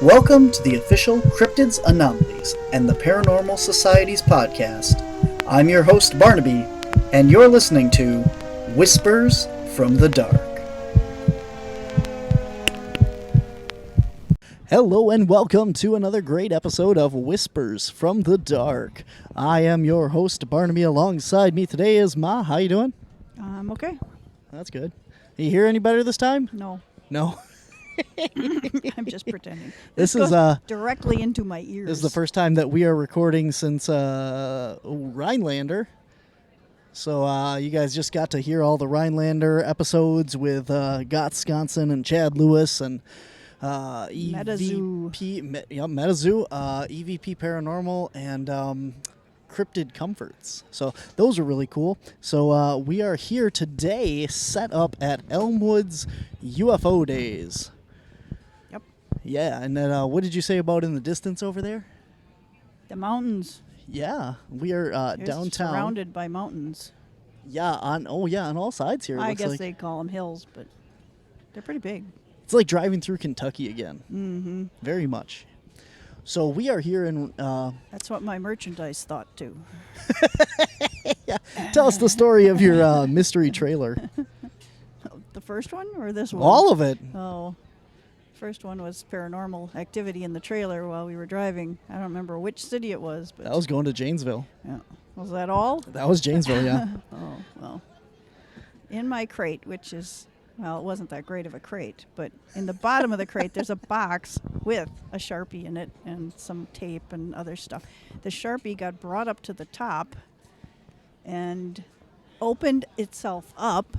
Welcome to the official Cryptids, Anomalies, and the Paranormal Society's podcast. I'm your host, Barnaby, and you're listening to Whispers from the Dark. Hello and welcome to another great episode of Whispers from the Dark. I am your host, Barnaby. Alongside me today is Ma. How you doing? I'm okay. That's good. You hear any better this time? No. No? I'm just pretending. This is directly into my ears. This is the first time that we are recording since Rhinelander. So you guys just got to hear all the Rhinelander episodes with Wisconsin and Chad Lewis and MetaZoo. MetaZoo, EVP Paranormal, and Cryptid Comforts. So those are really cool. So we are here today set up at Elmwood's UFO Days. Yep. Yeah, and then what did you say about in the distance over there? The mountains. Yeah, we are downtown. Surrounded by mountains. Yeah, on all sides here. I looks guess like. they call them hills, but they're pretty big. It's like driving through Kentucky again. Mm-hmm. Very much. So we are here in... That's what my merchandise thought, too. Yeah. Tell us the story of your mystery trailer. The first one or this one? All of it. Oh. First one was paranormal activity in the trailer while we were driving. I don't remember which city it was. But That was going to Janesville. yeah. Was that all? That was Janesville, yeah. Oh, well. In my crate, which is... Well, it wasn't that great of a crate, but in the bottom of the crate, there's a box with a Sharpie in it and some tape and other stuff. The Sharpie got brought up to the top and opened itself up.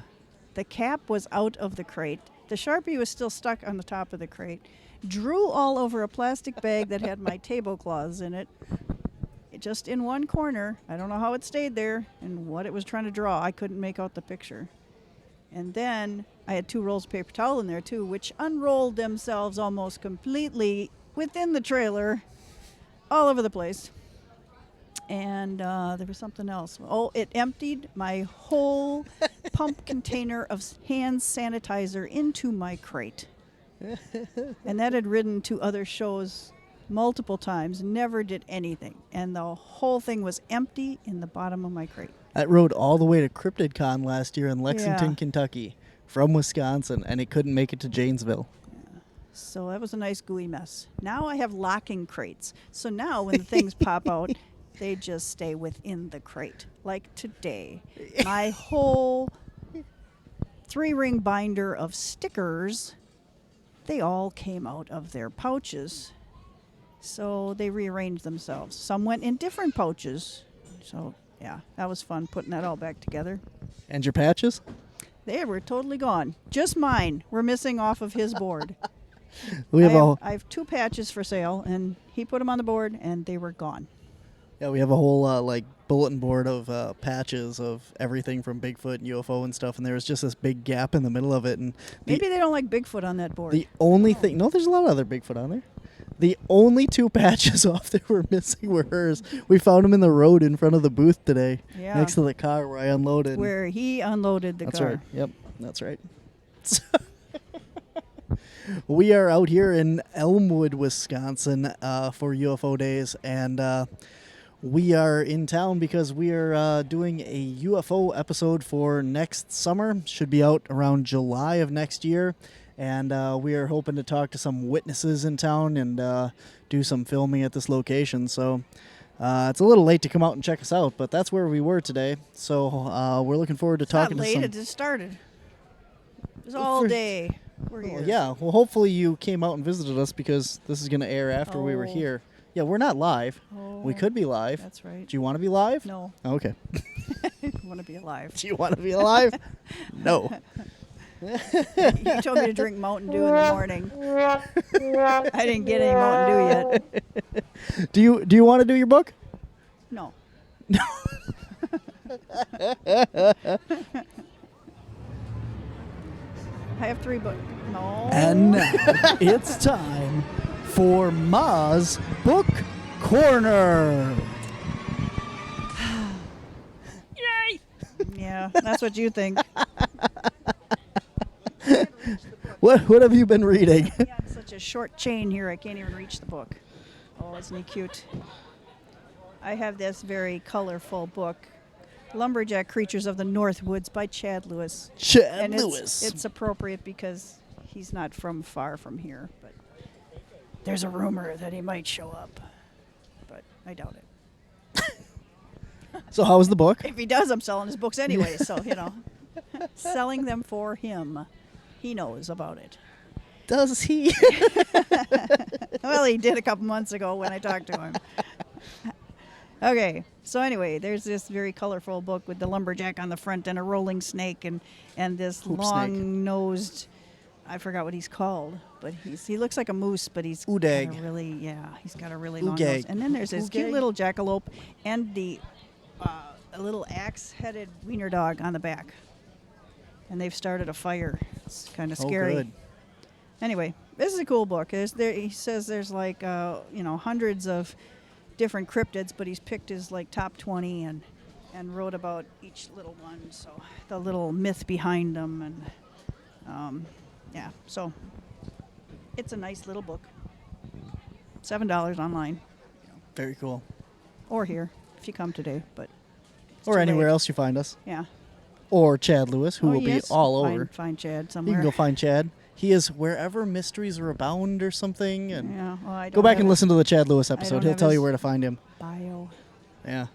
The cap was out of the crate. The Sharpie was still stuck on the top of the crate. Drew all over a plastic bag that had my tablecloths in it. Just in one corner. I don't know how it stayed there and what it was trying to draw. I couldn't make out the picture. And then I had 2 rolls of paper towel in there, too, which unrolled themselves almost completely within the trailer, all over the place. And there was something else. Oh, it emptied my whole pump container of hand sanitizer into my crate. And that had ridden to other shows multiple times, never did anything. And the whole thing was empty in the bottom of my crate. That rode all the way to CryptidCon last year in Lexington, Yeah. Kentucky, from Wisconsin, and it couldn't make it to Janesville. Yeah. So that was a nice gooey mess. Now I have locking crates. So now when the things pop out, they just stay within the crate. Like today, my whole 3-ring binder of stickers, they all came out of their pouches. So they rearranged themselves. Some went in different pouches. So yeah, that was fun putting that all back together. And your patches? They were totally gone. Just mine were missing off of his board. We have I have 2 patches for sale, and he put them on the board, and they were gone. we have a whole bulletin board of patches of everything from Bigfoot and UFO and stuff, and there was just this big gap in the middle of it. And Maybe they don't like Bigfoot on that board. the only thing, no, there's a lot of other Bigfoot on there. The only 2 patches off that were missing were hers. We found them in the road in front of the booth today, Yeah. next to the car where I unloaded. Where he unloaded the That's car. right. Yep, that's right. We are out here in Elmwood, Wisconsin for UFO Days, and we are in town because we are doing a UFO episode for next summer. Should be out around July of next year. And we are hoping to talk to some witnesses in town and do some filming at this location. So it's a little late to come out and check us out, but that's where we were today. So we're looking forward to talking Not to late, some... it just started. It was all day. We're here. Yeah, well, hopefully you came out and visited us because this is going to air after we were Oh. here. Yeah, we're not live. Oh, We could be live. That's right. Do you want to be live? No, Okay. I want to be alive. Do you want to be alive? No. You told me to drink Mountain Dew in the morning. I didn't get any Mountain Dew yet. Do you want to do your book? No. I have 3 books. No. And now it's time for Ma's Book Corner. Yeah, that's what you think. What have you been reading? He had such a short chain here, I can't even reach the book. Oh, isn't he cute? I have this very colorful book, Lumberjack Creatures of the North Woods by Chad Lewis. Chad And Lewis. it's appropriate because he's not from far from here, but there's a rumor that he might show up, but I doubt it. So how was the book? If he does, I'm selling his books anyway, so, selling them for him. He knows about it. Does he? Well, he did a couple months ago when I talked to him. Okay, so anyway, there's this very colorful book with the lumberjack on the front and a rolling snake and this Hoop snake. long-nosed, I forgot what he's called, but he looks like a moose, but he's Udag. got a really, he's got a really long Ugag. nose. And then there's this cute Ugag. little jackalope and a little axe-headed wiener dog on the back. And they've started a fire. It's kind of scary. Oh, good. Anyway, this is a cool book. He says there's like hundreds of different cryptids, but he's picked his like top 20 and wrote about each little one. So the little myth behind them, and so it's a nice little book. $7 online, Very cool. or here if you come today, but it's Or too anywhere late. else you find us. Yeah. Or Chad Lewis, who will yes, be all find, over. Find Chad You somewhere. can go find Chad. He is wherever mysteries are abound or something. And Yeah. Well, I go don't back have and his listen to the Chad Lewis episode. don't He'll have tell you his- where to find him. bio. Yeah.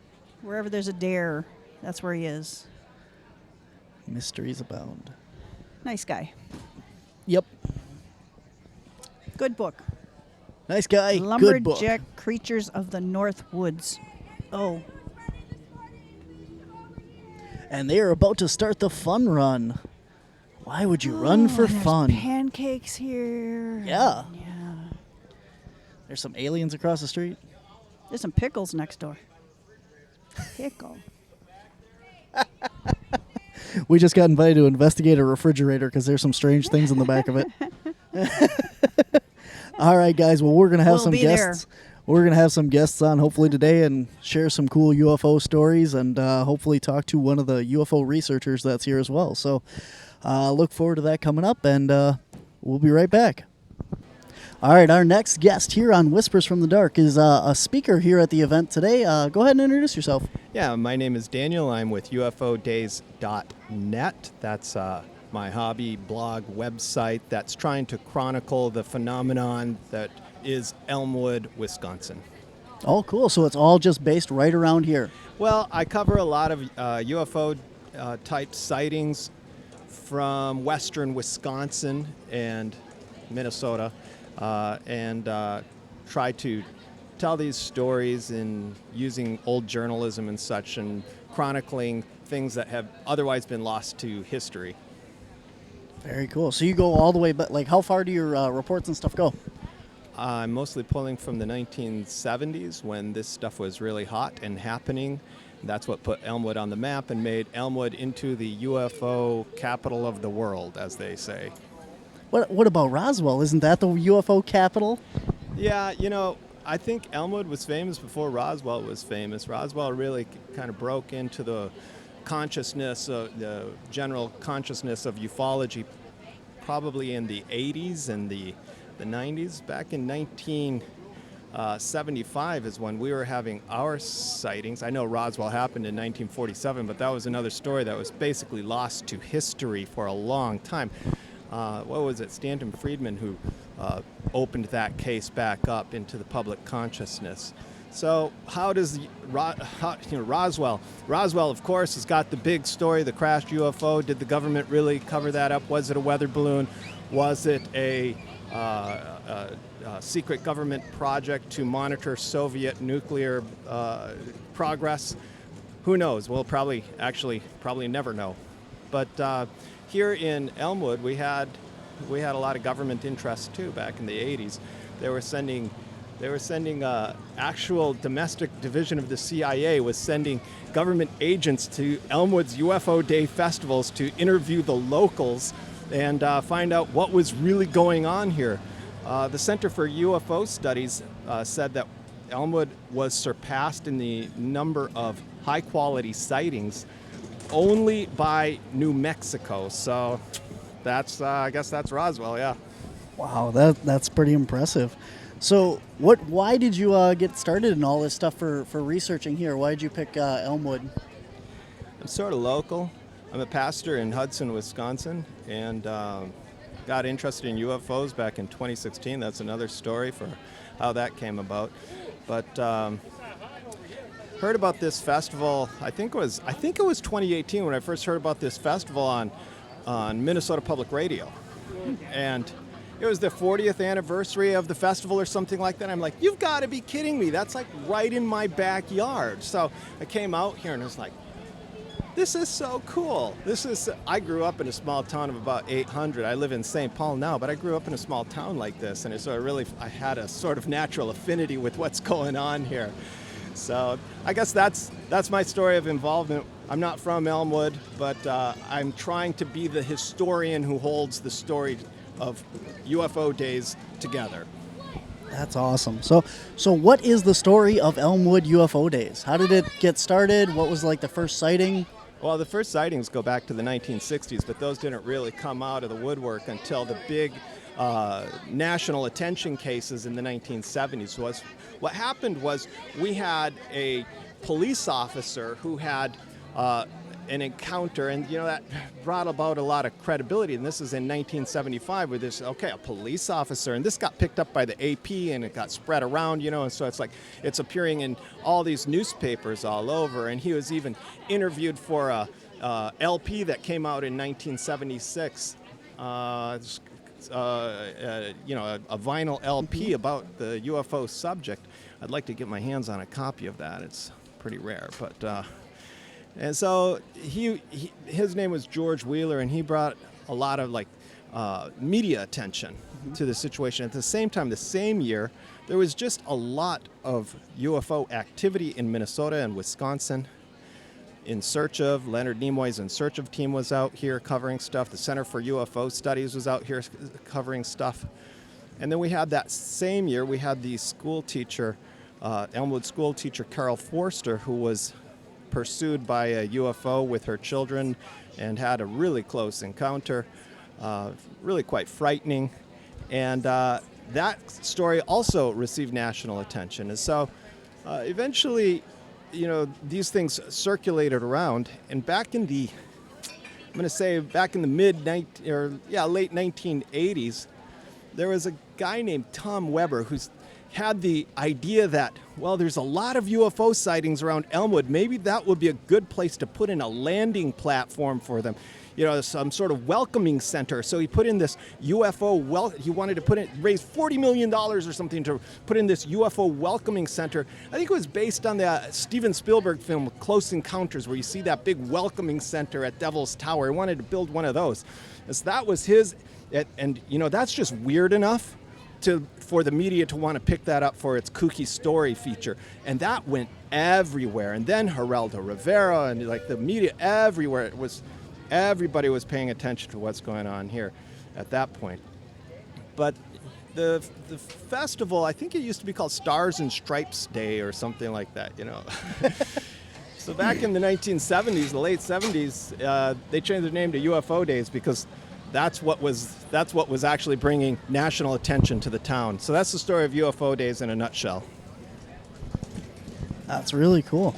Wherever there's a dare, that's where he is. Mysteries abound. Nice guy. Yep. Good book. Nice guy. Good book. Lumberjack Creatures of the North Woods. Oh, And they are about to start the fun run. Why would you run for and there's fun? pancakes here. Yeah. Yeah. There's some aliens across the street. There's some pickles next door. Pickle. We just got invited to investigate a refrigerator because there's some strange things in the back of it. All right, guys. Well, we're gonna have We'll some be there. guests. We're gonna have some guests on hopefully today and share some cool UFO stories and hopefully talk to one of the UFO researchers that's here as well. So look forward to that coming up, and we'll be right back. All right, our next guest here on Whispers from the Dark is a speaker here at the event today. Go ahead and introduce yourself. Yeah, my name is Daniel. I'm with UFOdays.net. That's my hobby blog website that's trying to chronicle the phenomenon that is Elmwood, Wisconsin. Oh, cool. So it's all just based right around here. Well, I cover a lot of UFO type sightings from western Wisconsin and Minnesota, and try to tell these stories in using old journalism and such, and chronicling things that have otherwise been lost to history. Very cool. So you go all the way, but like how far do your reports and stuff go? I'm mostly pulling from the 1970s when this stuff was really hot and happening. That's what put Elmwood on the map and made Elmwood into the UFO capital of the world, as they say. What about Roswell? Isn't that the UFO capital? Yeah, I think Elmwood was famous before Roswell was famous. Roswell really kind of broke into the consciousness, the general consciousness of ufology probably in the 80s and the 90s. Back in 1975 is when we were having our sightings. I know Roswell happened in 1947, but that was another story that was basically lost to history for a long time. What was it? Stanton Friedman who opened that case back up into the public consciousness. So how does Roswell? Roswell, of course, has got the big story, the crashed UFO. Did the government really cover that up? Was it a weather balloon? Was it a secret government project to monitor Soviet nuclear progress? Who knows? We'll probably never know. But here in Elmwood, we had a lot of government interest too back in the 80s. They were sending actual domestic division of the CIA was sending government agents to Elmwood's UFO Day festivals to interview the locals and find out what was really going on here. The Center for UFO Studies said that Elmwood was surpassed in the number of high-quality sightings only by New Mexico. So That's I guess that's Roswell, yeah. Wow, that's pretty impressive. So, why did you get started in all this stuff for researching here? Why did you pick Elmwood? I'm sort of local. I'm a pastor in Hudson, Wisconsin, and got interested in UFOs back in 2016. That's another story for how that came about. But heard about this festival. I think it was 2018 when I first heard about this festival on Minnesota Public Radio, and it was the 40th anniversary of the festival or something like that. I'm like, you've got to be kidding me! That's like right in my backyard. So I came out here and I was like, this is so cool. I grew up in a small town of about 800. I live in St. Paul now, but I grew up in a small town like this, and I had a sort of natural affinity with what's going on here. So I guess that's my story of involvement. I'm not from Elmwood, but I'm trying to be the historian who holds the story of UFO Days together. That's awesome. So what is the story of Elmwood UFO Days? How did it get started? What was like the first sighting? Well, the first sightings go back to the 1960s, but those didn't really come out of the woodwork until the big national attention cases in the 1970s. What happened was we had a police officer who had an encounter, and that brought about a lot of credibility. And this is in 1975, where there's a police officer, and this got picked up by the AP, and it got spread around, and so it's appearing in all these newspapers all over. And he was even interviewed for a LP that came out in 1976. A vinyl LP about the UFO subject. I'd like to get my hands on a copy of that. It's pretty rare, but. And so his name was George Wheeler, and he brought a lot of media attention to the situation. At the same time, the same year, there was just a lot of UFO activity in Minnesota and Wisconsin. Leonard Nimoy's In Search of team was out here covering stuff. The Center for UFO Studies was out here covering stuff. And then we had that same year, we had the school teacher, Elmwood school teacher Carol Forster, who was pursued by a UFO with her children and had a really close encounter, really quite frightening. And that story also received national attention. And so eventually, these things circulated around. And back in the late 1980s, there was a guy named Tom Weber who's had the idea that, there's a lot of UFO sightings around Elmwood. Maybe that would be a good place to put in a landing platform for them, some sort of welcoming center. So he put in this UFO, he wanted to raise $40 million or something to put in this UFO welcoming center. I think it was based on the Steven Spielberg film Close Encounters, where you see that big welcoming center at Devil's Tower. He wanted to build one of those. So that was his, and that's just weird enough for the media to want to pick that up for its kooky story feature. And that went everywhere. And then Geraldo Rivera and the media everywhere, everybody was paying attention to what's going on here at that point. But the festival, I think it used to be called Stars and Stripes Day or something like that, So back in the 1970s, the late 70s, they changed their name to UFO Days because that's what was actually bringing national attention to the town. So that's the story of UFO Days in a nutshell. That's really cool.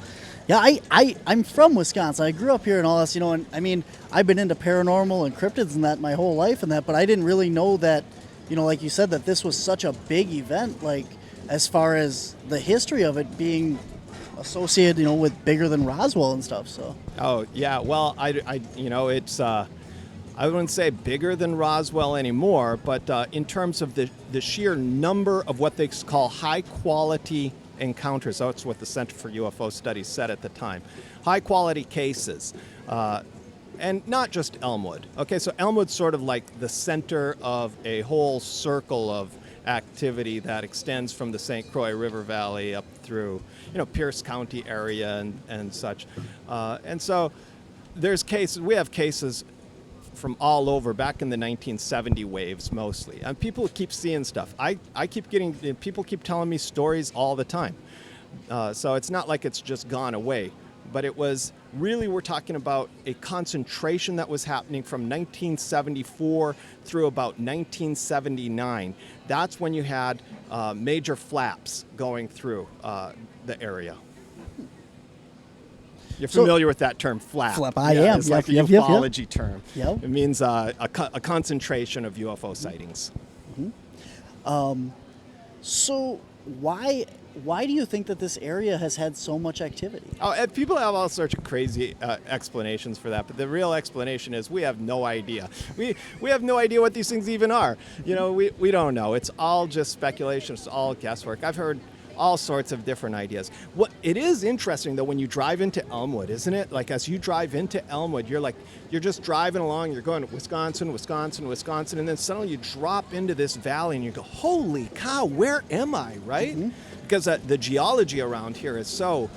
Yeah, I'm from Wisconsin. I grew up here and all this, and I mean, I've been into paranormal and cryptids and that my whole life and that, but I didn't really know that, like you said, that this was such a big event, as far as the history of it being associated, with bigger than Roswell and stuff. So. Oh yeah, well, it's. I wouldn't say bigger than Roswell anymore, but in terms of the sheer number of what they call high-quality encounters, that's what the Center for UFO Studies said at the time, high-quality cases, and not just Elmwood. Okay, so Elmwood's sort of like the center of a whole circle of activity that extends from the St. Croix River Valley up through, Pierce County area and such. And so we have cases from all over back in the 1970 waves mostly, and people keep seeing stuff. People keep telling me stories all the time, so it's not like it's just gone away, but it was really we're talking about a concentration that was happening from 1974 through about 1979. That's when you had major flaps going through the area. You're familiar with that term, flap? Flap, I am. It's Yep, like a yep, yep, yep. ufology term. Yep. It means a concentration of UFO sightings. So why do you think that this area has had so much activity? Oh, and people have all sorts of crazy explanations for that, but the real explanation is we have no idea. We have no idea what these things even are. You know, we don't know. It's all just speculation. It's all guesswork. I've heard all sorts of different ideas. What it is interesting though, when you drive into Elmwood, isn't it? Like as you drive into Elmwood, you're just driving along, you're going to Wisconsin, and then suddenly you drop into this valley and you go, holy cow, where am I, right? Because the geology around here is so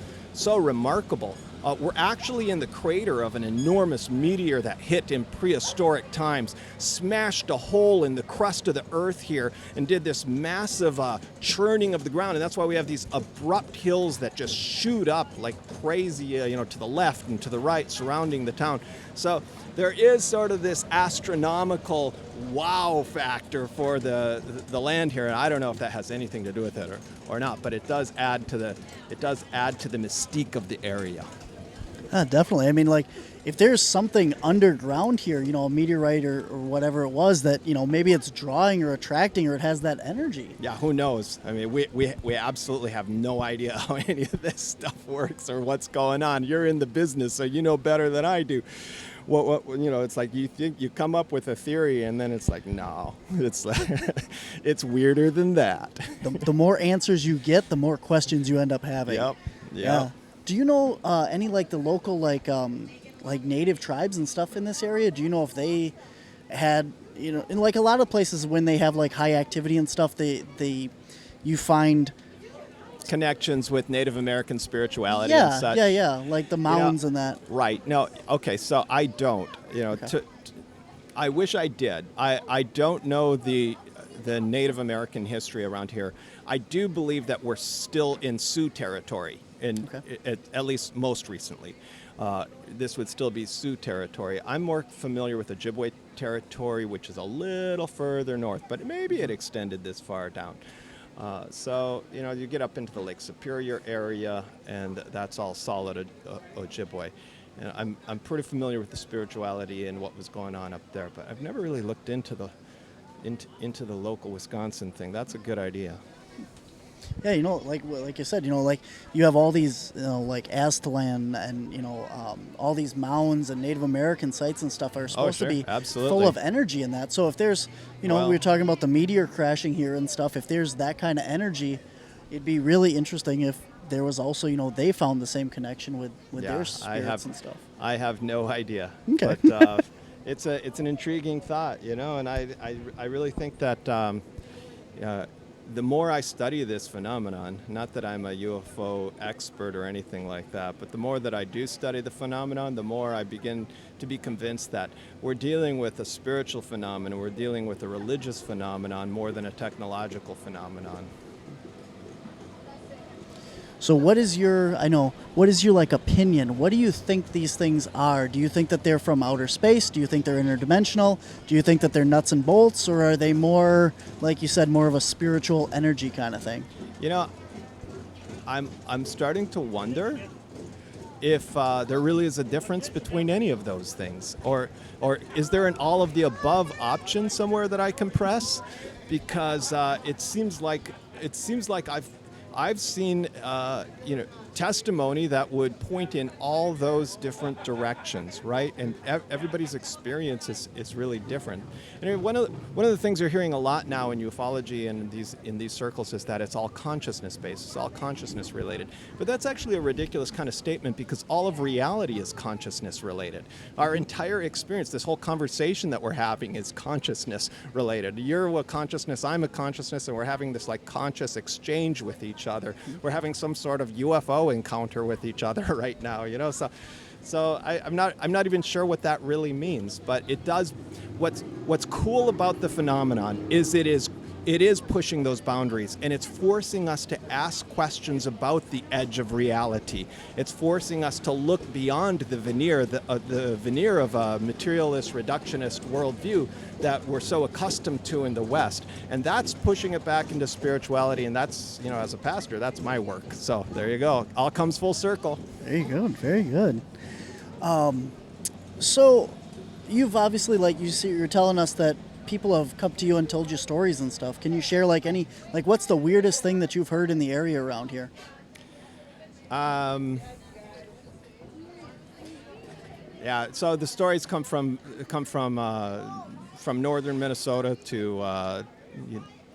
remarkable. We're actually in the crater of an enormous meteor that hit in prehistoric times, smashed a hole in the crust of the earth here, and did this massive churning of the ground. And that's why we have these abrupt hills that just shoot up like crazy, to the left and to the right, surrounding the town. So there is sort of this astronomical wow factor for the land here, and I don't know if that has anything to do with it or not, but it does add to the mystique of the area. Definitely. I mean, like, if there's something underground here, a meteorite or whatever it was that, maybe it's drawing or attracting or it has that energy. Yeah, who knows? I mean, we absolutely have no idea how any of this stuff works or what's going on. You're in the business, so you know better than I do. What it's like you think you come up with a theory and then it's like, no, it's it's weirder than that. The more answers you get, the more questions you end up having. Yep. Yeah. Do you know any like the local like native tribes and stuff in this area? Do you know if they had in like a lot of places when they have like high activity and stuff, you find connections with Native American spirituality and such. Yeah, like the mounds and that. Right. No. Okay. So I don't. Okay. I wish I did. I don't know the Native American history around here. I do believe that we're still in Sioux territory. At least most recently. This would still be Sioux territory. I'm more familiar with Ojibwe territory, which is a little further north, but maybe it extended this far down. So you get up into the Lake Superior area, and that's all solid Ojibwe. And I'm pretty familiar with the spirituality and what was going on up there, but I've never really looked into the local Wisconsin thing. That's a good idea. Yeah, like you said, like you have all these, like Aztlan and all these mounds and Native American sites and stuff are supposed to be full of energy in that. So if there's, we were talking about the meteor crashing here and stuff. If there's that kind of energy, it'd be really interesting if there was also, they found the same connection with their spirits and stuff. I have no idea. Okay. But it's an intriguing thought, and I really think that. The more I study this phenomenon, not that I'm a UFO expert or anything like that, but the more that I do study the phenomenon, the more I begin to be convinced that we're dealing with a spiritual phenomenon, we're dealing with a religious phenomenon more than a technological phenomenon. So what is your like opinion? What do you think these things are? Do you think that they're from outer space? Do you think they're interdimensional? Do you think that they're nuts and bolts, or are they more, like you said, more of a spiritual energy kind of thing? I'm starting to wonder if there really is a difference between any of those things, or is there an all of the above option somewhere that I can press? Because it seems like I've seen testimony that would point in all those different directions, right? And everybody's experience is really different. And one of the things you're hearing a lot now in ufology and in these circles is that it's all consciousness based, it's all consciousness related. But that's actually a ridiculous kind of statement, because all of reality is consciousness related. Our entire experience, this whole conversation that we're having, is consciousness related. You're a consciousness, I'm a consciousness, and we're having this like conscious exchange with each other. We're having some sort of UFO encounter with each other right now, So I'm not even sure what that really means, but it does. What's cool about the phenomenon is it it is pushing those boundaries, and it's forcing us to ask questions about the edge of reality. It's forcing us to look beyond the veneer, the veneer of a materialist, reductionist worldview that we're so accustomed to in the West. And that's pushing it back into spirituality, and that's, you know, as a pastor, that's my work. So there you go. All comes full circle. There you go. Very good. So you've obviously, like you see, you're telling us that people have come to you and told you stories and stuff. Can you share what's the weirdest thing that you've heard in the area around here? Yeah, so the stories come from northern Minnesota to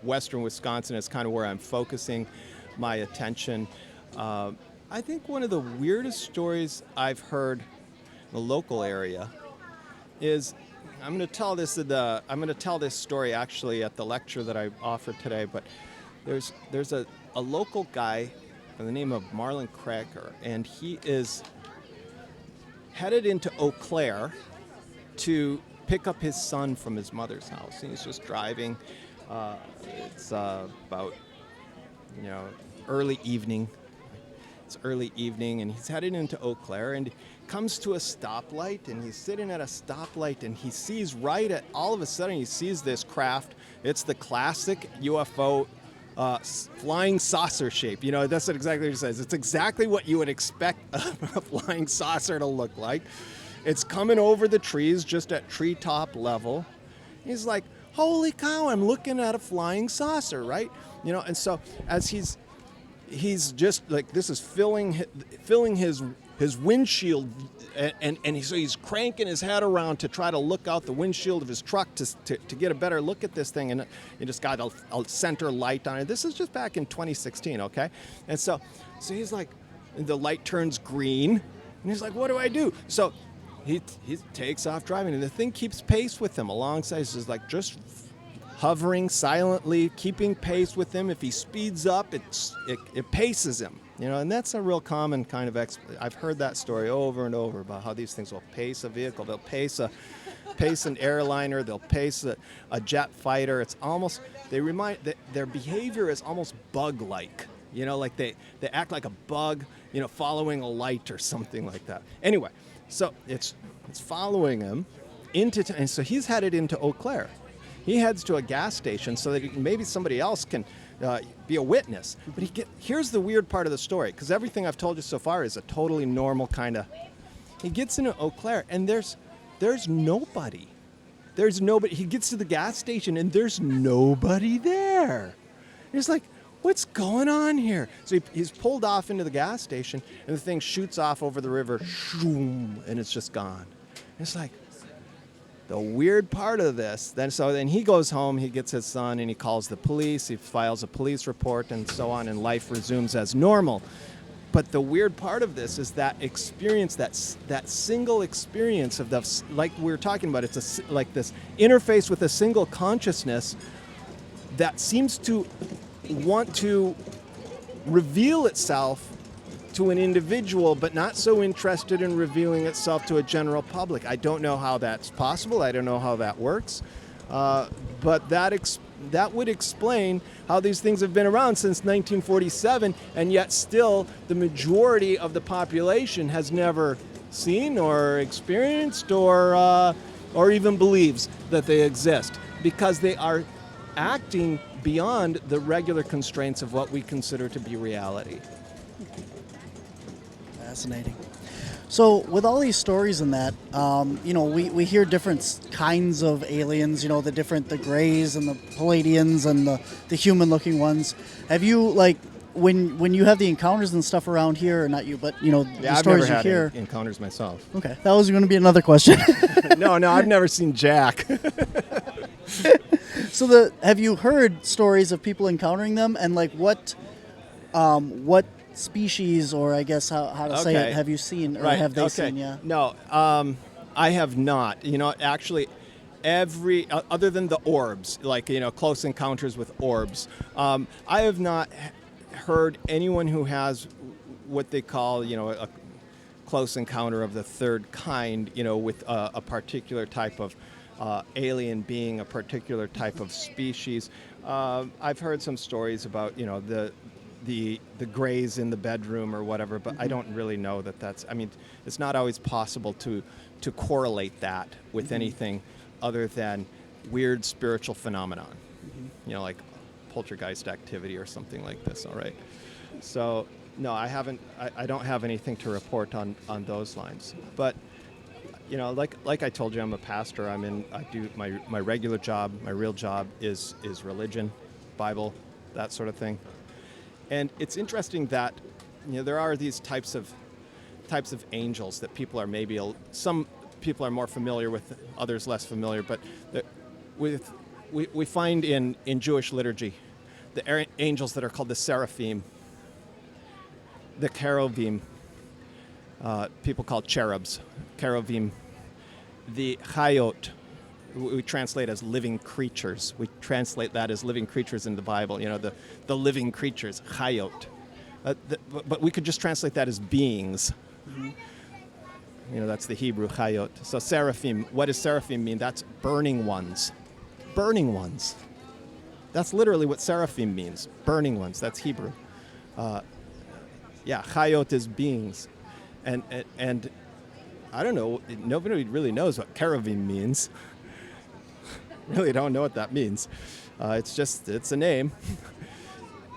western Wisconsin. It's kind of where I'm focusing my attention. I think one of the weirdest stories I've heard in the local area is, I'm going to tell this story actually at the lecture that I offered today. But there's a local guy by the name of Marlon Cracker, and he is headed into Eau Claire to pick up his son from his mother's house. And he's just driving. It's about early evening. It's early evening, and he's headed into Eau Claire, and comes to a stoplight, and he's sitting at a stoplight, and he sees all of a sudden he sees this craft. It's the classic UFO flying saucer shape. You know, that's exactly what he says. It's exactly what you would expect a flying saucer to look like. It's coming over the trees just at treetop level. He's like, holy cow, I'm looking at a flying saucer, right? You know, and so as he's just like, this is filling his windshield, and so he's cranking his head around to try to look out the windshield of his truck to get a better look at this thing, and he just got a center light on it. This is just back in 2016, okay? And so he's like, the light turns green, and he's like, what do I do? So he takes off driving, and the thing keeps pace with him alongside. He's like just hovering silently, keeping pace with him. If he speeds up, it paces him. You know, and that's a real common kind of I've heard that story over and over about how these things will pace a vehicle. They'll pace an airliner. They'll pace a jet fighter. It's almost, their behavior is almost bug-like. You know, like they act like a bug, you know, following a light or something like that. Anyway, so it's following him and so he's headed into Eau Claire. He heads to a gas station so that maybe somebody else can be a witness. But here's the weird part of the story, because everything I've told you so far is a totally normal kind of. He gets into Eau Claire, and there's nobody. There's nobody. He gets to the gas station, and there's nobody there. He's like, what's going on here? So he's pulled off into the gas station, and the thing shoots off over the river, shoom, and it's just gone. It's like, the weird part of this, then he goes home, he gets his son, and he calls the police, he files a police report, and so on, and life resumes as normal. But the weird part of this is that experience, that single experience of like we were talking about, it's like this interface with a single consciousness that seems to want to reveal itself to an individual, but not so interested in revealing itself to a general public. I don't know how that's possible. I don't know how that works. But that would explain how these things have been around since 1947, and yet still the majority of the population has never seen or experienced or even believes that they exist, because they are acting beyond the regular constraints of what we consider to be reality. Fascinating. So with all these stories and that, we hear different kinds of aliens, the grays and the Palladians and the human-looking ones. Have you, like, when you have the encounters and stuff around here, or not you, but, the stories you hear. I've never had encounters myself. Okay, that was going to be another question. No, I've never seen Jack. So have you heard stories of people encountering them, and like what species, or I guess how to say it, have you seen, or have they seen? Yeah. No, I have not. Actually, other than the orbs, like close encounters with orbs, I have not heard anyone who has what they call a close encounter of the third kind, with a particular type of alien being, a particular type of species. I've heard some stories about, the grays in the bedroom or whatever, but I don't really know that that's. I mean, it's not always possible to correlate that with anything other than weird spiritual phenomenon. Like poltergeist activity or something like this. All right. So no, I haven't. I don't have anything to report on those lines. But like I told you, I'm a pastor. I do my regular job. My real job is religion, Bible, that sort of thing. And it's interesting that there are these types of angels that people are some people are more familiar with, others less familiar. But we find in Jewish liturgy the angels that are called the seraphim, the cherubim, people call cherubs, cherubim, the chayot, we translate as living creatures. We translate that as living creatures in the Bible, the living creatures, chayot. But we could just translate that as beings. That's the Hebrew chayot. So seraphim, what does seraphim mean? That's burning ones. Burning ones. That's literally what seraphim means, burning ones. That's Hebrew. Chayot is beings. And I don't know, nobody really knows what cherubim means. Really don't know what that means. It's a name.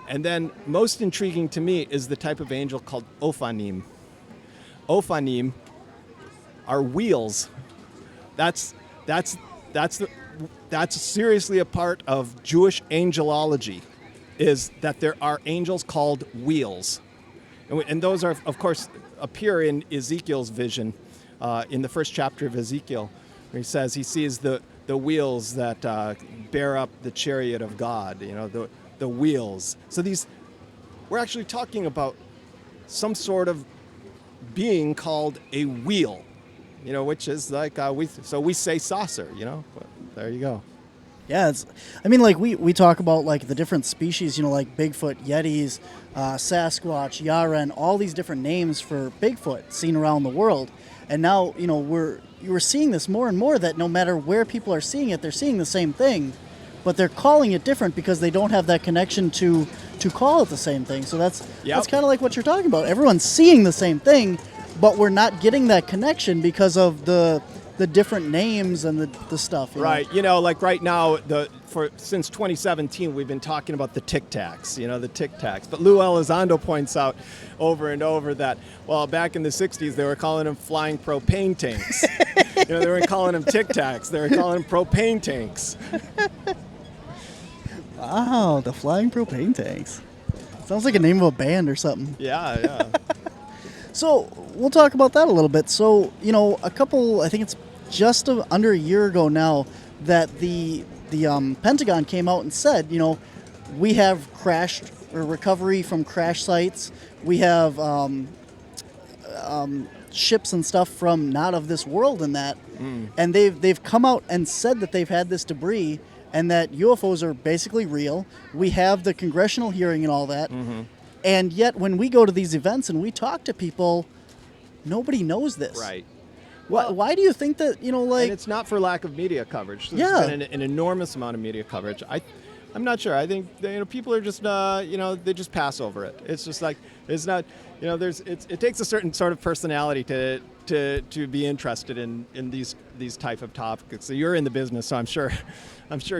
And then most intriguing to me is the type of angel called ophanim. Ophanim are wheels. That's seriously a part of Jewish angelology, is that there are angels called wheels. And those are, of course, appear in Ezekiel's vision, in the first chapter of Ezekiel, where he says he sees the wheels that bear up the chariot of God, the wheels. So we're actually talking about some sort of being called a wheel, which is like, we say saucer, there you go. Yeah, we talk about like the different species, like Bigfoot, Yetis, Sasquatch, Yaren, all these different names for Bigfoot seen around the world. And now, we're seeing this more and more, that no matter where people are seeing it, they're seeing the same thing, but they're calling it different because they don't have that connection to call it the same thing. So that's kind of like what you're talking about. Everyone's seeing the same thing, but we're not getting that connection because of the different names and the stuff. Right. Like right now, since 2017, we've been talking about the Tic Tacs, the Tic Tacs. But Lou Elizondo points out over and over that, back in the 60s, they were calling them flying propane tanks. They weren't calling them Tic Tacs. They were calling them propane tanks. Wow, the flying propane tanks. Sounds like a name of a band or something. Yeah. So we'll talk about that a little bit. So, I think it's just under a year ago now that the Pentagon came out and said, we have crashed or recovery from crash sites. We have ships and stuff from not of this world and that. And they've come out and said that they've had this debris and that UFOs are basically real. We have the congressional hearing and all that. Mm-hmm. And yet when we go to these events and we talk to people, nobody knows this. Right. Why do you think that, And it's not for lack of media coverage. There's been an enormous amount of media coverage. I'm not sure. I think people are just they just pass over it. It's just like it's not it takes a certain sort of personality to be interested in these type of topics. So you're in the business, so I'm sure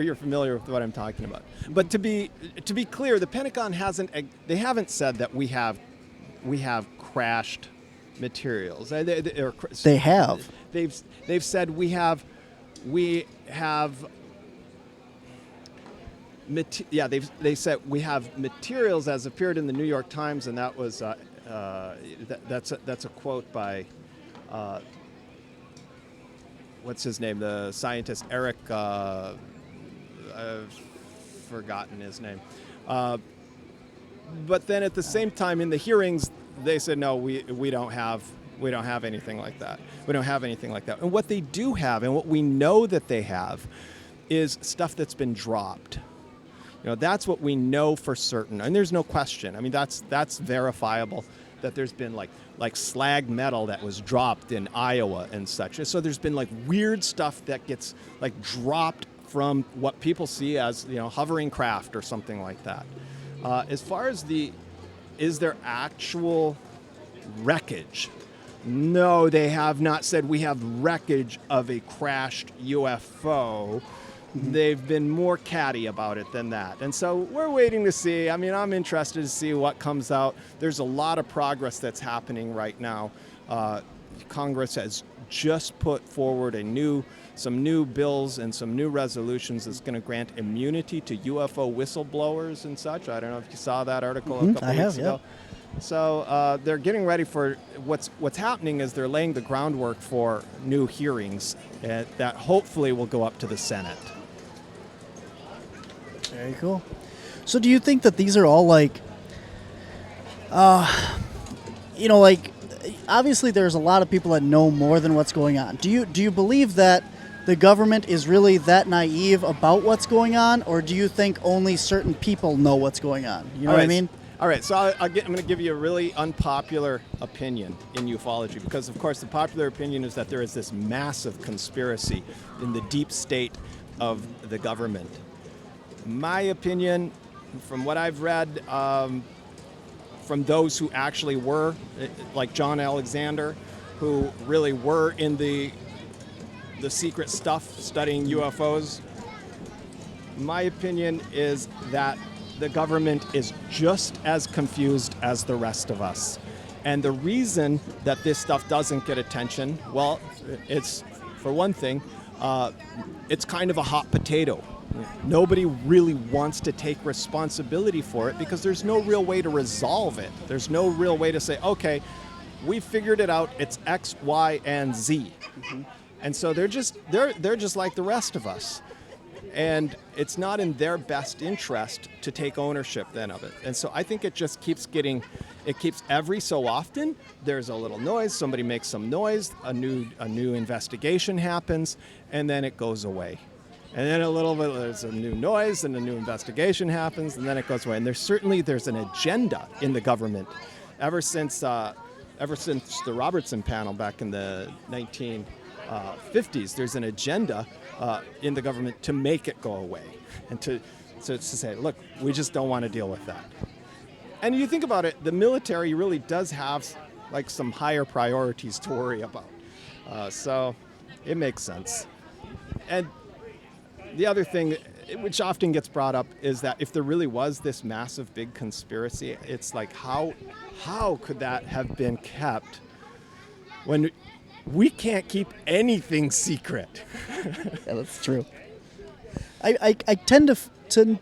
you're familiar with what I'm talking about. But to be clear, the Pentagon haven't said that we have crashed materials. They have. They've said we have. They said we have materials as appeared in the New York Times, and that was that's a quote by what's his name, the scientist Eric. I've forgotten his name. But then at the same time in the hearings, they said no, we don't have anything like that. We don't have anything like that. And what they do have, and what we know that they have, is stuff that's been dropped. That's what we know for certain, and there's no question. I mean, that's verifiable. that there's been like slag metal that was dropped in Iowa and such. So there's been like weird stuff that gets like dropped from what people see as, you know, hovering craft or something like that. As far as is there actual wreckage? No, they have not said we have wreckage of a crashed UFO. They've been more catty about it than that. And so we're waiting to see. I mean, I'm interested to see what comes out. There's a lot of progress that's happening right now. Congress has just put forward some new bills and some new resolutions that's going to grant immunity to UFO whistleblowers and such. I don't know if you saw that article a couple weeks ago. So they're getting ready for what's happening is they're laying the groundwork for new hearings that hopefully will go up to the Senate. Very cool. So do you think that these are all like, you know, like obviously there's a lot of people that know more than what's going on. Do you believe that the government is really that naive about what's going on, or do you think only certain people know what's going on? You know what I mean? All right, so I'm going to give you a really unpopular opinion in ufology because, of course, the popular opinion is that there is this massive conspiracy in the deep state of the government. My opinion, from what I've read, from those who actually were, like John Alexander, who really were in the secret stuff studying UFOs, my opinion is that the government is just as confused as the rest of us. And the reason that this stuff doesn't get attention, well, it's, for one thing, it's kind of a hot potato. Nobody really wants to take responsibility for it because there's no real way to resolve it. There's no real way to say, okay, we figured it out, it's X, Y, and Z. And so they're just like the rest of us. And it's not in their best interest to take ownership then of it. And so I think it just keeps every so often, there's a little noise, somebody makes some noise, a new investigation happens, and then it goes away. And then a little bit, there's a new noise, and a new investigation happens, and then it goes away. And there's an agenda in the government ever since the Robertson panel back in the 1950s. There's an agenda in the government to make it go away and to say, look, we just don't want to deal with that. And you think about it, the military really does have like some higher priorities to worry about. So it makes sense. And the other thing, which often gets brought up, is that if there really was this massive big conspiracy, it's like how could that have been kept when we can't keep anything secret? Yeah, that's true. I tend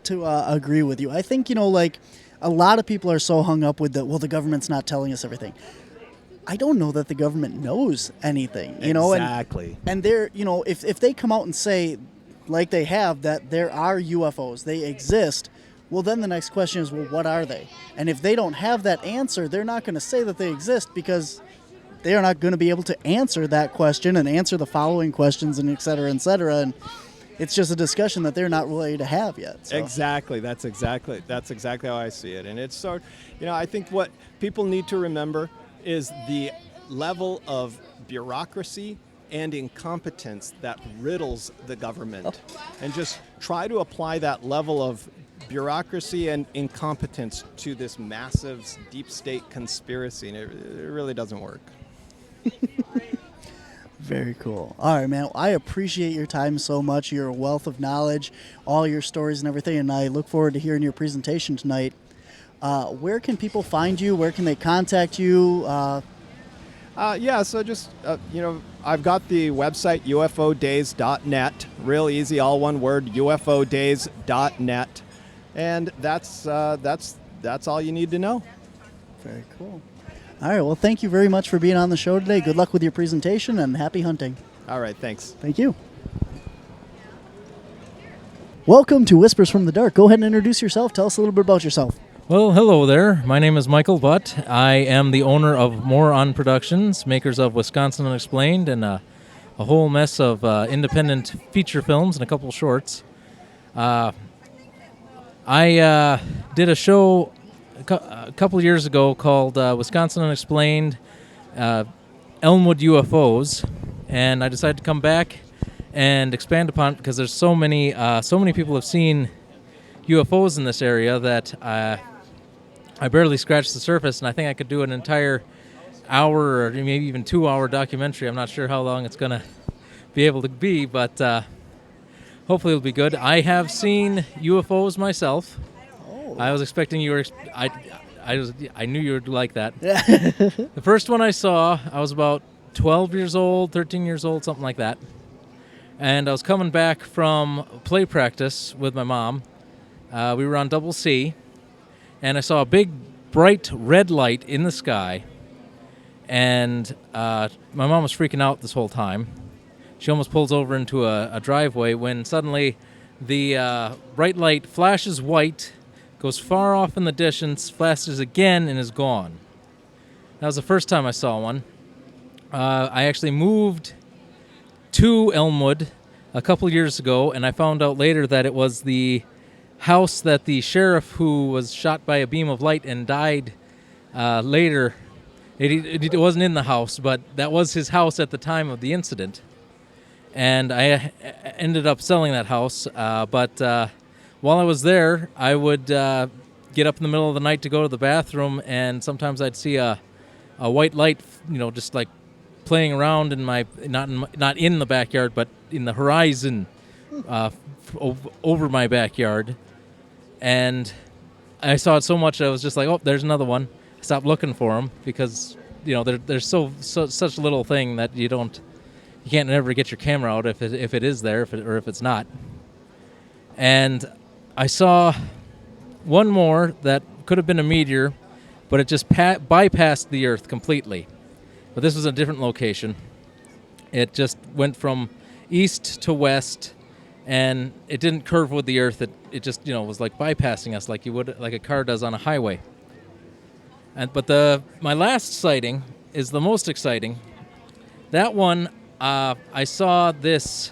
to agree with you. I think, you know, like a lot of people are so hung up with the government's not telling us everything. I don't know that the government knows anything, you know. Exactly. And they're, you know, if they come out and say, like they have, that there are UFOs, they exist, well, then the next question is, well, what are they? And if they don't have that answer, they're not going to say that they exist because they are not going to be able to answer that question and answer the following questions and et cetera, and it's just a discussion that they're not ready to have yet. So. Exactly. That's exactly how I see it. And it's so, you know, I think what people need to remember is the level of bureaucracy and incompetence that riddles the government. And just try to apply that level of bureaucracy and incompetence to this massive deep state conspiracy, and it really doesn't work. Very cool. All right, man. I appreciate your time so much, your wealth of knowledge, all your stories and everything, and I look forward to hearing your presentation tonight. Where can people find you? Where can they contact you? So just, you know, I've got the website, ufodays.net. Real easy, all one word, ufodays.net. And that's all you need to know. Very cool. All right, well, thank you very much for being on the show today. Good luck with your presentation, and happy hunting. All right, thanks. Thank you. Welcome to Whispers from the Dark. Go ahead and introduce yourself. Tell us a little bit about yourself. Well, hello there. My name is Michael Butt. I am the owner of More-On Productions, makers of Wisconsin Unexplained and a whole mess of independent feature films and a couple shorts. I did a show a couple years ago called Wisconsin Unexplained, Elmwood UFOs, and I decided to come back and expand upon it because there's so many people have seen UFOs in this area that I barely scratched the surface, and I think I could do an entire hour or maybe even 2-hour documentary. I'm not sure how long it's going to be able to be, but hopefully it'll be good. I have seen UFOs myself. Oh. I was expecting you were. I knew you would like that. The first one I saw, I was about 12 years old, 13 years old, something like that. And I was coming back from play practice with my mom. We were on Double C, and I saw a big, bright red light in the sky. And my mom was freaking out this whole time. She almost pulls over into a driveway when suddenly the bright light flashes white, goes far off in the distance, flashes again, and is gone. That was the first time I saw one. I actually moved to Elmwood a couple years ago, and I found out later that it was the house that the sheriff who was shot by a beam of light and died later. It wasn't in the house, but that was his house at the time of the incident. And I ended up selling that house. But while I was there, I would get up in the middle of the night to go to the bathroom, and sometimes I'd see a white light, just like playing around in my not in the backyard, but in the horizon over my backyard. And I saw it so much I was just like, oh, there's another one. I stopped looking for them because there's such a little thing that you can't never get your camera out if it is there or if it's not. And I saw one more that could have been a meteor, but it just bypassed the Earth completely. But this was a different location. It just went from east to west, and it didn't curve with the Earth. It just was like bypassing us, like a car does on a highway. But my last sighting is the most exciting. That one, I saw this.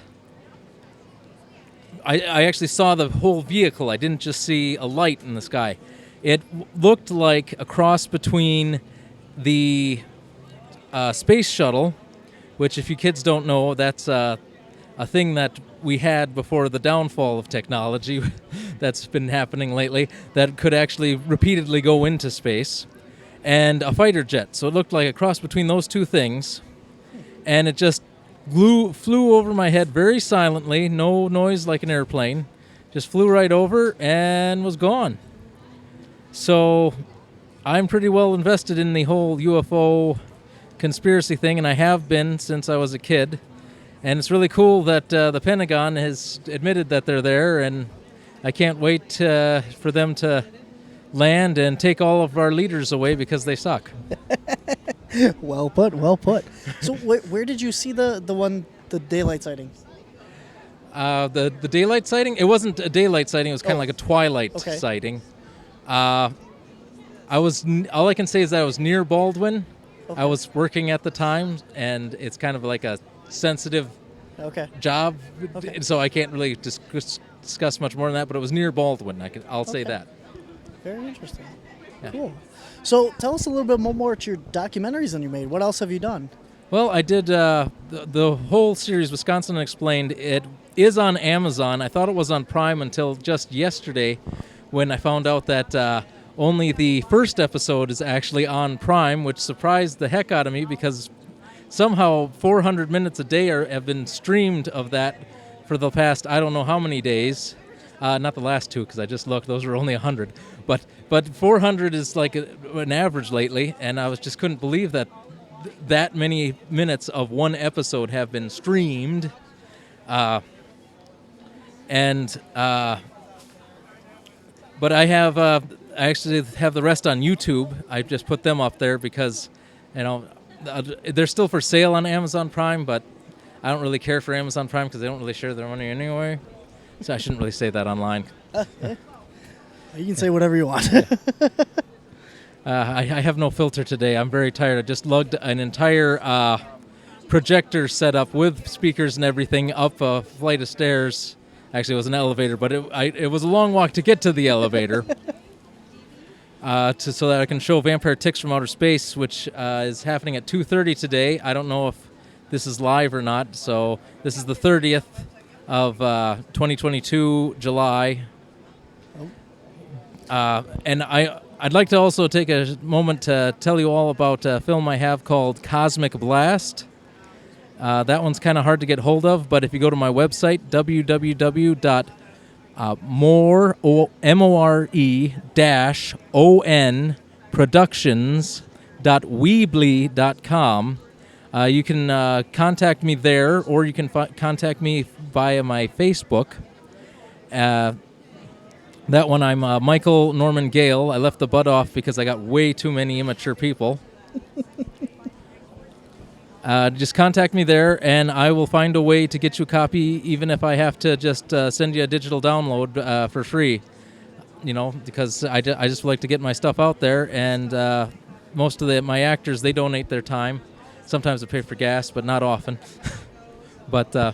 I actually saw the whole vehicle. I didn't just see a light in the sky. It looked like a cross between the space shuttle, which if you kids don't know, that's a thing that we had before the downfall of technology that's been happening lately, that could actually repeatedly go into space, and a fighter jet. So it looked like a cross between those two things, and it just flew over my head very silently, no noise like an airplane, just flew right over and was gone. So I'm pretty well invested in the whole UFO conspiracy thing, and I have been since I was a kid. And it's really cool that the Pentagon has admitted that they're there, and I can't wait for them to land and take all of our leaders away because they suck. Well put. So where did you see the daylight sighting? The daylight sighting? It wasn't a daylight sighting. It was kind of like a twilight sighting. All I can say is that I was near Baldwin. Okay. I was working at the time, and it's kind of like a sensitive job, so I can't really discuss much more than that. But it was near Baldwin. I'll say that. Very interesting. Yeah. Cool. So tell us a little bit more about your documentaries that you made. What else have you done? Well, I did the whole series, Wisconsin Explained. It is on Amazon. I thought it was on Prime until just yesterday when I found out that only the first episode is actually on Prime, which surprised the heck out of me because somehow 400 minutes a day have been streamed of that for the past I don't know how many days. Not the last two because I just looked; those were only 100. But 400 is like an average lately, and I just couldn't believe that many minutes of one episode have been streamed. But I actually have the rest on YouTube. I just put them up there because, they're still for sale on Amazon Prime, but I don't really care for Amazon Prime because they don't really share their money anyway. So I shouldn't really say that online. You can say whatever you want. I have no filter today. I'm very tired. I just lugged an entire projector setup with speakers and everything up a flight of stairs. Actually, it was an elevator, but it was a long walk to get to the elevator. so that I can show Vampire Ticks from Outer Space, which is happening at 2:30 today. I don't know if this is live or not. So this is the 30th of 2022, July. And I'd like to also take a moment to tell you all about a film I have called Cosmic Blast. That one's kind of hard to get hold of, but if you go to my website, www.more-on productions.weebly.com, you can contact me there, or you can contact me via my Facebook. That one, I'm Michael Norman Gale. I left the butt off because I got way too many immature people. Just contact me there, and I will find a way to get you a copy, even if I have to just send you a digital download for free. Because I just like to get my stuff out there, and most of my actors, they donate their time. Sometimes I pay for gas, but not often. But yeah,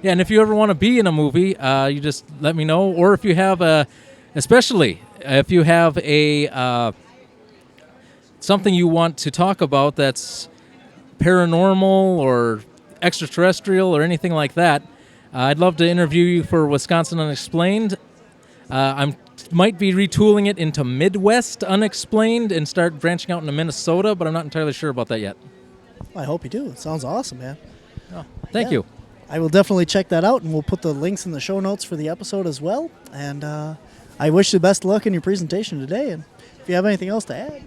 and if you ever want to be in a movie, you just let me know. Or if you have especially if you have something you want to talk about that's paranormal or extraterrestrial or anything like that, I'd love to interview you for Wisconsin Unexplained. I might be retooling it into Midwest Unexplained and start branching out into Minnesota, but I'm not entirely sure about that yet. I hope you do. It sounds awesome, man. Oh, thank you. I will definitely check that out, and we'll put the links in the show notes for the episode as well. And I wish you the best luck in your presentation today. And if you have anything else to add.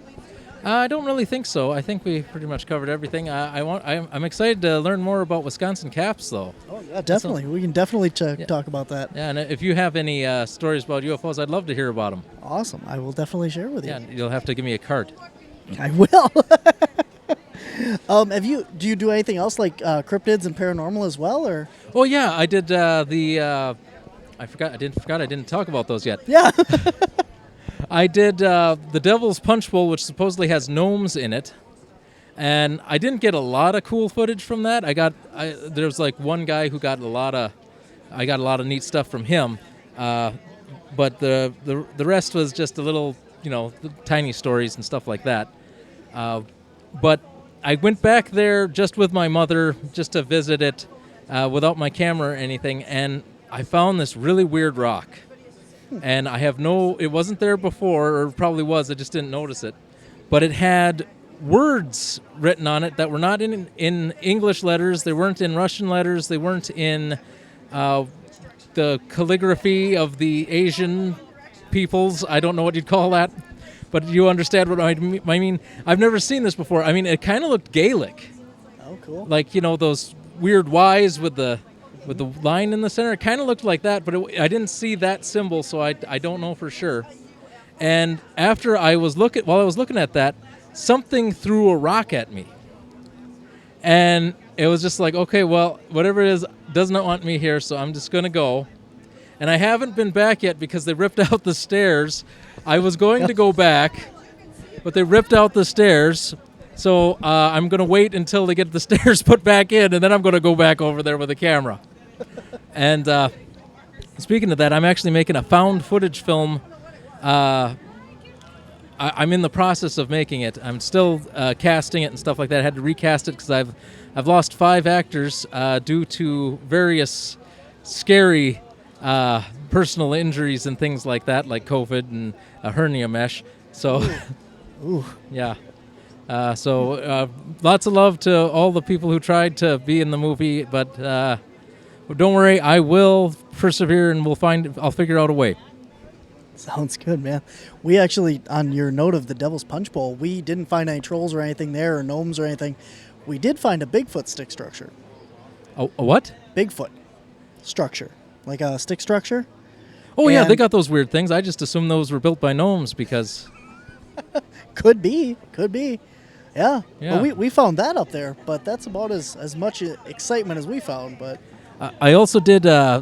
I don't really think so. I think we pretty much covered everything. I'm excited to learn more about Wisconsin Caps, though. Oh, yeah, definitely. We can definitely talk about that. Yeah, and if you have any stories about UFOs, I'd love to hear about them. Awesome. I will definitely share with you. Yeah, you'll have to give me a card. I will. Do you do anything else like cryptids and paranormal as well, or? Oh yeah, I did I didn't talk about those yet. Yeah. I did the Devil's Punch Bowl, which supposedly has gnomes in it, and I didn't get a lot of cool footage from that. There's like one guy who got I got a lot of neat stuff from him, but the rest was just a little, tiny stories and stuff like that. But I went back there just with my mother, just to visit it, without my camera or anything, and I found this really weird rock. And it wasn't there before, or probably was, I just didn't notice it. But it had words written on it that were not in English letters, they weren't in Russian letters, they weren't in the calligraphy of the Asian peoples. I don't know what you'd call that, but you understand what I mean. I've never seen this before. I mean, it kind of looked Gaelic. Oh, cool. Like, those weird Ys with the line in the center. It kind of looked like that, but I didn't see that symbol, so I don't know for sure. And while I was looking at that, something threw a rock at me. And it was just like, okay, well, whatever it is does not want me here, so I'm just going to go. And I haven't been back yet because they ripped out the stairs. I was going to go back, but they ripped out the stairs. So I'm going to wait until they get the stairs put back in, and then I'm going to go back over there with a camera. And speaking of that, I'm actually making a found footage film. I'm in the process of making it. I'm still casting it and stuff like that. I had to recast it because I've lost 5 actors due to various scary personal injuries and things like that, like COVID and a hernia mesh. So, Ooh. Yeah. So lots of love to all the people who tried to be in the movie, but don't worry, I will persevere and I'll figure out a way. Sounds good, man. We actually, on your note of the Devil's Punch Bowl, we didn't find any trolls or anything there, or gnomes or anything. We did find a Bigfoot stick structure. A what? Bigfoot structure, like a stick structure. Oh, yeah, they got those weird things. I just assumed those were built by gnomes because... Could be. Yeah. Yeah. Well, we found that up there, but that's about as much excitement as we found. But I also did. I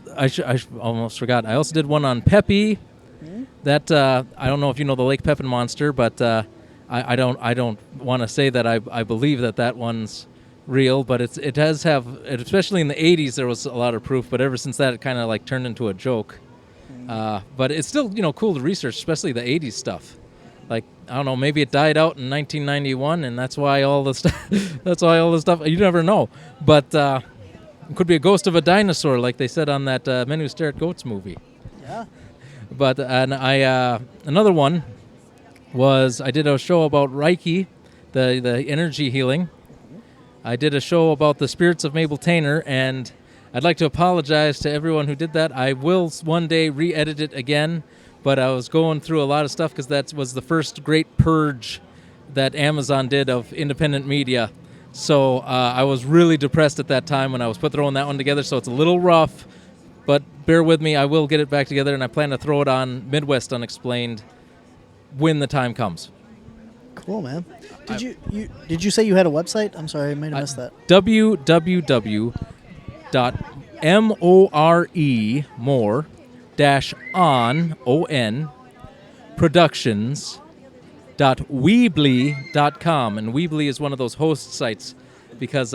almost forgot. I also did one on Pepe. Mm-hmm. That I don't know if you know the Lake Pepin monster, but I don't want to say that I believe that one's real. But it does have, especially in the 80s, there was a lot of proof. But ever since that, it kind of like turned into a joke. Mm-hmm. But it's still cool to research, especially the 80s stuff. Like, I don't know, maybe it died out in 1991, and that's why all the stuff. You never know, but it could be a ghost of a dinosaur, like they said on that Men Who Stare at Goats movie. Yeah. But and I another one was I did a show about Reiki, the energy healing. I did a show about the spirits of Mabel Tainer, and I'd like to apologize to everyone who did that. I will one day re-edit it again, but I was going through a lot of stuff because that was the first great purge that Amazon did of independent media. So I was really depressed at that time when I was throwing that one together, so it's a little rough, but bear with me. I will get it back together, and I plan to throw it on Midwest Unexplained when the time comes. Cool, man. Did you say you had a website? I'm sorry, I might have missed that. www.more-on productions.weebly.com, and Weebly is one of those host sites because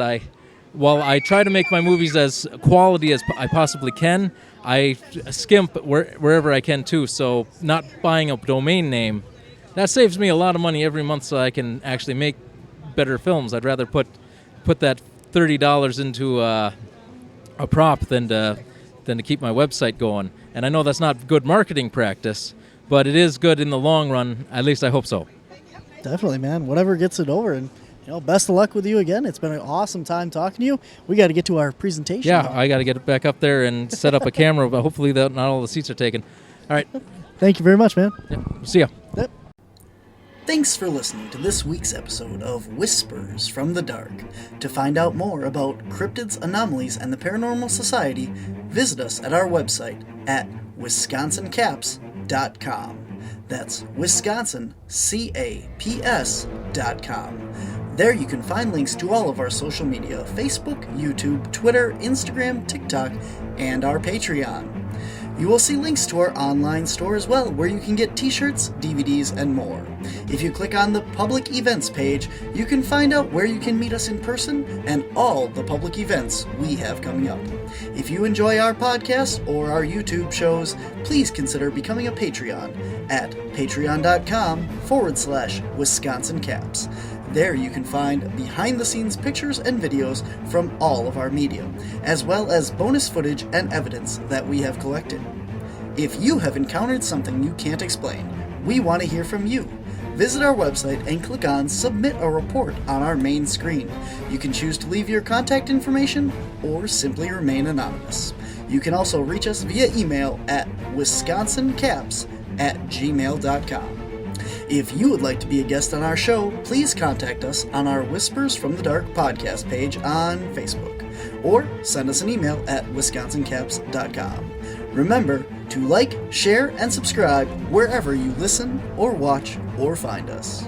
while I try to make my movies as quality as I possibly can, I skimp wherever I can too. So not buying a domain name, that saves me a lot of money every month, so I can actually make better films. I'd rather put that $30 into a prop than to keep my website going. And I know that's not good marketing practice, but it is good in the long run. At least I hope so. Definitely, man. Whatever gets it over, and best of luck with you again. It's been an awesome time talking to you. We got to get to our presentation. Yeah, now. I got to get it back up there and set up a camera, but hopefully not all the seats are taken. All right. Thank you very much, man. Yeah, see ya. Yep. Thanks for listening to this week's episode of Whispers from the Dark. To find out more about cryptids, anomalies, and the Paranormal Society, visit us at our website at wisconsincaps.com. That's Wisconsin, CAPS.com. There you can find links to all of our social media, Facebook, YouTube, Twitter, Instagram, TikTok, and our Patreon. You will see links to our online store as well, where you can get t-shirts, DVDs, and more. If you click on the public events page, you can find out where you can meet us in person and all the public events we have coming up. If you enjoy our podcast or our YouTube shows, please consider becoming a Patreon at patreon.com/WisconsinCaps. There you can find behind-the-scenes pictures and videos from all of our media, as well as bonus footage and evidence that we have collected. If you have encountered something you can't explain, we want to hear from you. Visit our website and click on Submit a Report on our main screen. You can choose to leave your contact information or simply remain anonymous. You can also reach us via email at wisconsincaps@gmail.com. If you would like to be a guest on our show, please contact us on our Whispers from the Dark podcast page on Facebook, or send us an email at wisconsincaps.com. Remember to like, share, and subscribe wherever you listen or watch or find us.